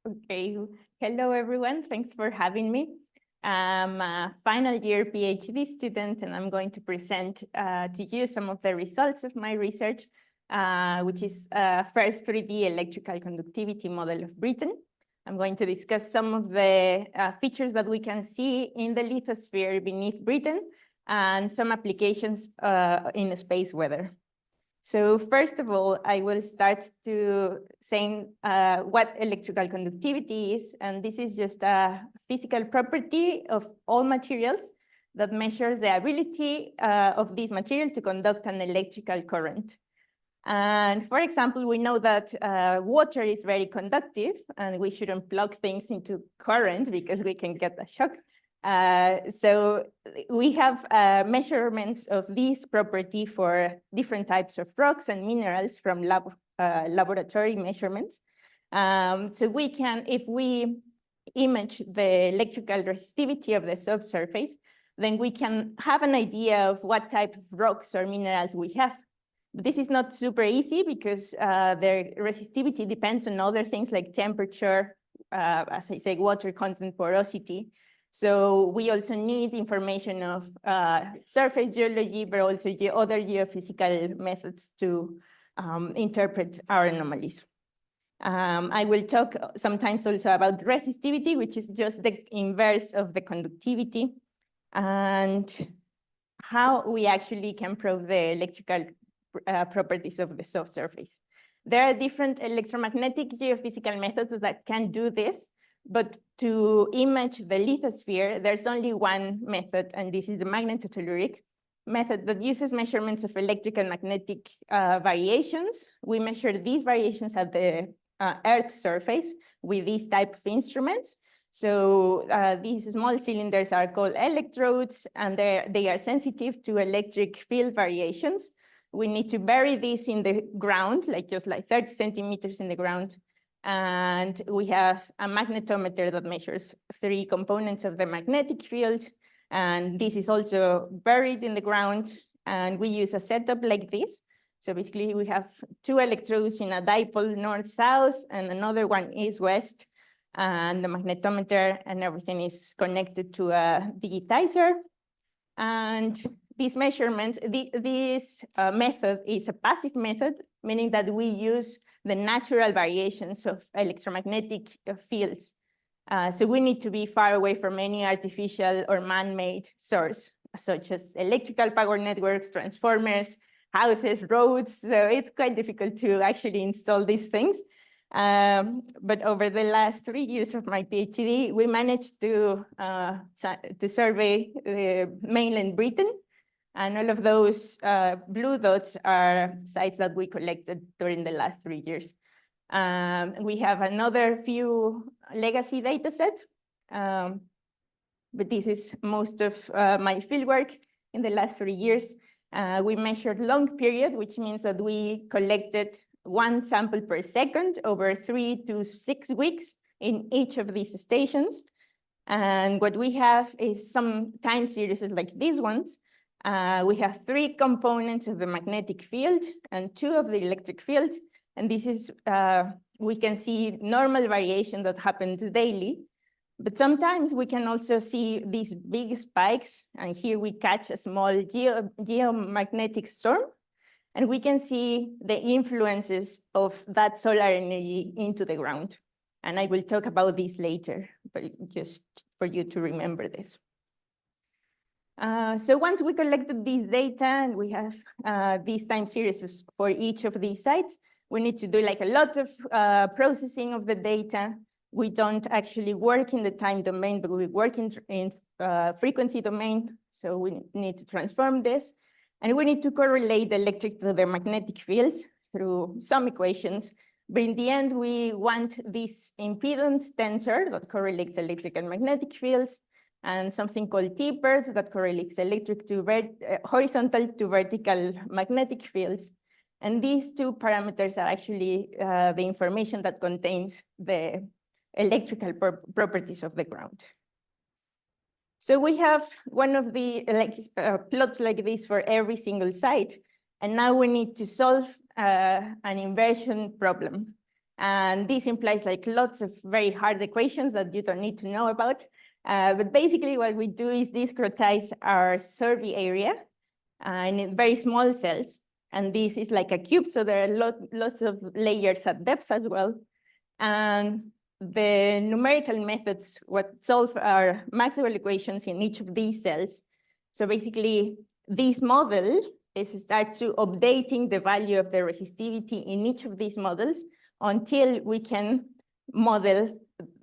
Okay, hello everyone. Thanks for having me. I'm a final year PhD student, and I'm going to present to you some of the results of my research, which is first 3D electrical conductivity model of Britain. I'm going to discuss some of the features that we can see in the lithosphere beneath Britain and some applications in space weather. So first of all, I will start to saying what electrical conductivity is, and this is just a physical property of all materials that measures the ability of this material to conduct an electrical current. And for example, we know that water is very conductive, and we shouldn't plug things into current because we can get a shock. So we have measurements of this property for different types of rocks and minerals from laboratory measurements. So we can, if we image the electrical resistivity of the subsurface, then we can have an idea of what type of rocks or minerals we have. But this is not super easy because their resistivity depends on other things like temperature, as I say, water content, porosity. So we also need information of surface geology, but also other geophysical methods to interpret our anomalies. I will talk sometimes also about resistivity, which is just the inverse of the conductivity, and how we actually can prove the electrical properties of the subsurface. There are different electromagnetic geophysical methods that can do this, but to image the lithosphere, there's only one method, and this is the magnetotelluric method that uses measurements of electric and magnetic variations. We measure these variations at the Earth's surface with these type of instruments. So these small cylinders are called electrodes, and they are sensitive to electric field variations. We need to bury this in the ground, just like 30 centimeters in the ground. And we have a magnetometer that measures 3 components of the magnetic field. And this is also buried in the ground. And we use a setup like this. So basically, we have 2 electrodes in a dipole north-south, and another one east-west. And the magnetometer and everything is connected to a digitizer. And this measurement, this method is a passive method, meaning that we use the natural variations of electromagnetic fields. So we need to be far away from any artificial or man-made source, such as electrical power networks, transformers, houses, roads. So it's quite difficult to actually install these things. But over the last 3 years of my PhD, we managed to survey mainland Britain. And all of those blue dots are sites that we collected during the last 3 years. We have another few legacy data sets, but this is most of my fieldwork in the last 3 years. We measured long period, which means that we collected 1 sample per second over 3 to 6 weeks in each of these stations. And what we have is some time series like these ones. We have 3 components of the magnetic field and 2 of the electric field. And this is, we can see normal variation that happens daily. But sometimes we can also see these big spikes. And here we catch a small geomagnetic storm. And we can see the influences of that solar energy into the ground. And I will talk about this later, but just for you to remember this. So once we collected these data and we have these time series for each of these sites, we need to do like a lot of processing of the data. We don't actually work in the time domain, but we work in frequency domain. So we need to transform this. And we need to correlate the electric to the magnetic fields through some equations. But in the end, we want this impedance tensor that correlates electric and magnetic fields, and something called T-pairs that correlates electric to horizontal to vertical magnetic fields. And these 2 parameters are actually the information that contains the electrical properties of the ground. So we have one of the plots like this for every single site. And now we need to solve an inversion problem. And this implies like lots of very hard equations that you don't need to know about. But basically what we do is discretize our survey area in very small cells. And this is like a cube, so there are lots of layers at depth as well. And the numerical methods what solve our Maxwell equations in each of these cells. So basically, this model is start to updating the value of the resistivity in each of these models until we can model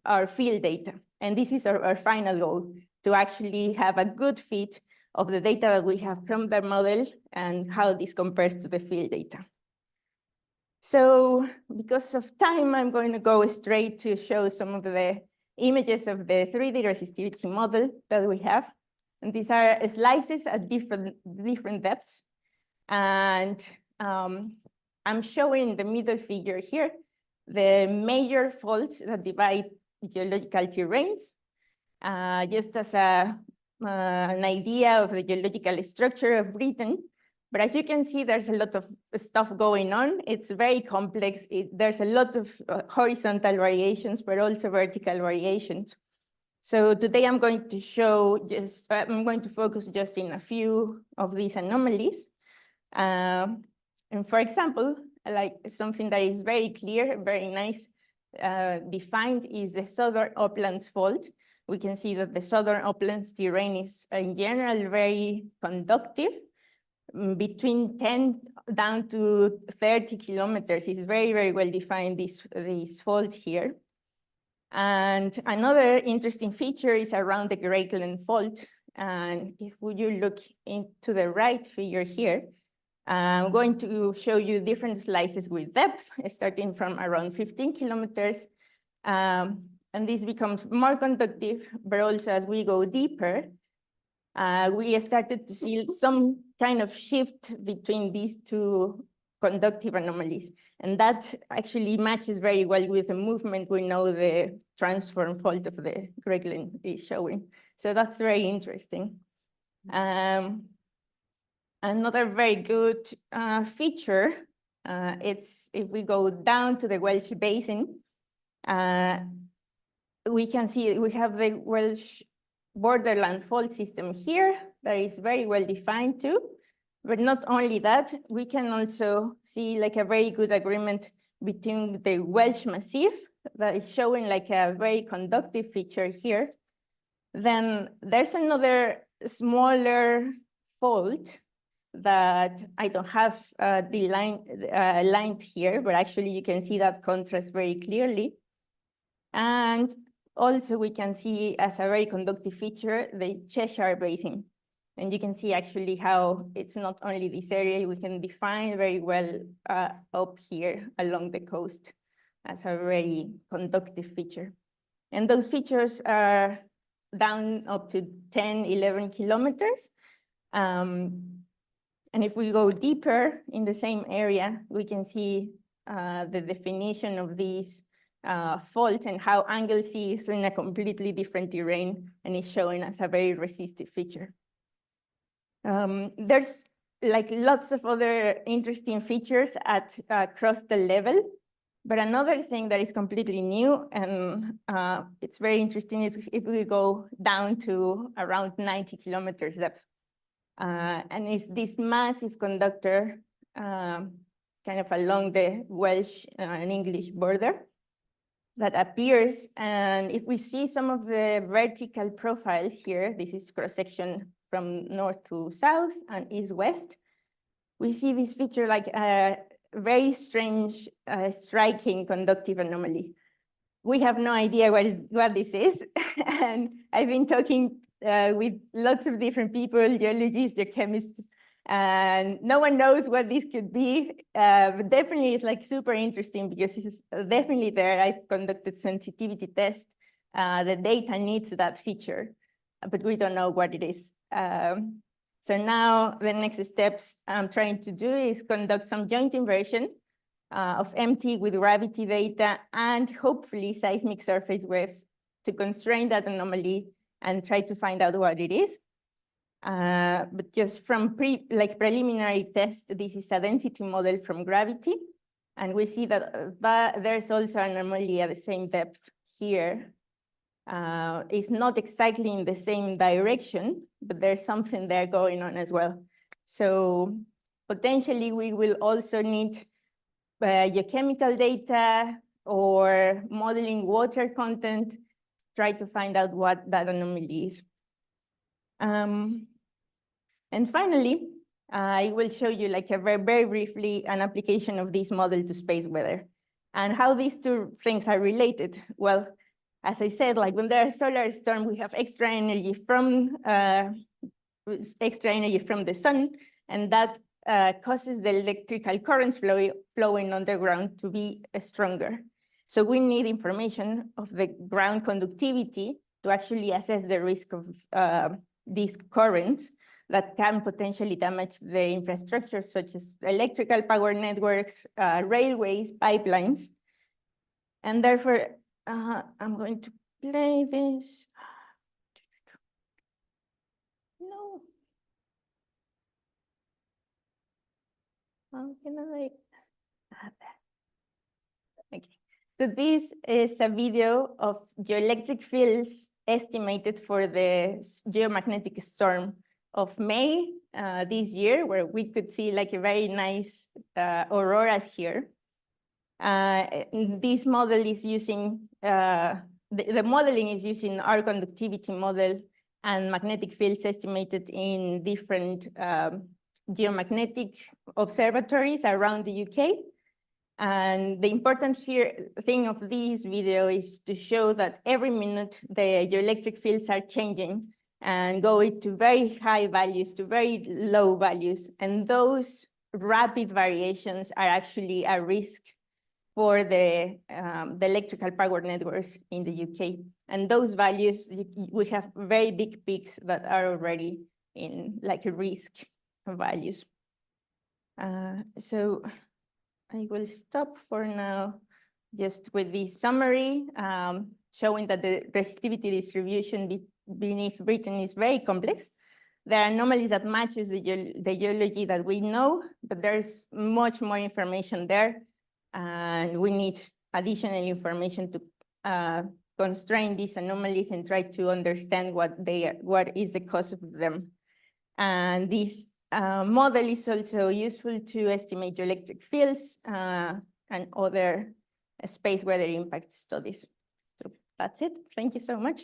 our field data. And this is our final goal, to actually have a good fit of the data that we have from the model and how this compares to the field data. So because of time, I'm going to go straight to show some of the images of the 3D resistivity model that we have. And these are slices at different depths. And I'm showing the middle figure here, the major faults that divide geological terrains, just as an idea of the geological structure of Britain. But as you can see, there's a lot of stuff going on. It's very complex. There's a lot of horizontal variations, but also vertical variations. So today I'm going to I'm going to focus just in a few of these anomalies. And for example, like something that is very clear, very nice, defined is the Southern Uplands Fault. We can see that the Southern Uplands terrain is in general very conductive. Between 10 down to 30 kilometers is very, very well defined, this fault here. And another interesting feature is around the Geological fault. And if you look into the right figure here, I'm going to show you different slices with depth, starting from around 15 kilometers. And this becomes more conductive, but also as we go deeper, we started to see some kind of shift between these two conductive anomalies. And that actually matches very well with the movement we know the transform fault of the Geological is showing. So that's very interesting. Another very good feature, it's if we go down to the Welsh Basin, we can see we have the Welsh borderland fault system here that is very well defined too. But not only that, we can also see like a very good agreement between the Welsh Massif that is showing like a very conductive feature here. Then there's another smaller fault that I don't have lined here, but actually you can see that contrast very clearly. And also we can see as a very conductive feature, the Cheshire Basin. And you can see actually how it's not only this area, we can define very well up here along the coast as a very conductive feature. And those features are down up to 10, 11 kilometers. And if we go deeper in the same area, we can see the definition of these fault and how angle C is in a completely different terrain and is showing as a very resistive feature. There's like lots of other interesting features at crustal level, but another thing that is completely new and it's very interesting is if we go down to around 90 kilometers depth. And it's this massive conductor kind of along the Welsh and English border that appears. And if we see some of the vertical profiles here, this is cross-section from north to south and east-west, we see this feature like a very strange, striking conductive anomaly. We have no idea what this is. And I've been talking with lots of different people, geologists, geochemists, and no one knows what this could be. But definitely it's like super interesting because this is definitely there. I've conducted sensitivity tests. The data needs that feature, but we don't know what it is. So now the next steps I'm trying to do is conduct some joint inversion of MT with gravity data and hopefully seismic surface waves to constrain that anomaly and try to find out what it is. But just from preliminary test, this is a density model from gravity. And we see that, there's also an anomaly at the same depth here. It's not exactly in the same direction, but there's something there going on as well. So potentially we will also need geochemical data or modeling water content, try to find out what that anomaly is. And finally, I will show you like very briefly an application of this model to space weather and how these two things are related. Well, as I said, like when there are solar storms, we have extra energy from the sun, and that causes the electrical currents flowing underground to be stronger. So we need information of the ground conductivity to actually assess the risk of these currents that can potentially damage the infrastructure, such as electrical power networks, railways, pipelines. And therefore, I'm going to play this. No. How can I? Okay. So this is a video of geoelectric fields estimated for the geomagnetic storm of May this year, where we could see like a very nice auroras here. This model is using, the modeling is using our conductivity model and magnetic fields estimated in different geomagnetic observatories around the UK. And the important thing of this video is to show that every minute the geoelectric fields are changing and going to very high values to very low values. And those rapid variations are actually a risk for the electrical power networks in the UK. And those values, we have very big peaks that are already in like a risk values. So I will stop for now just with this summary, showing that the resistivity distribution beneath Britain is very complex. There are anomalies that matches the geology that we know, but there's much more information there. And we need additional information to constrain these anomalies and try to understand what is the cause of them. And this model is also useful to estimate geoelectric fields and other space weather impact studies. So that's it. Thank you so much.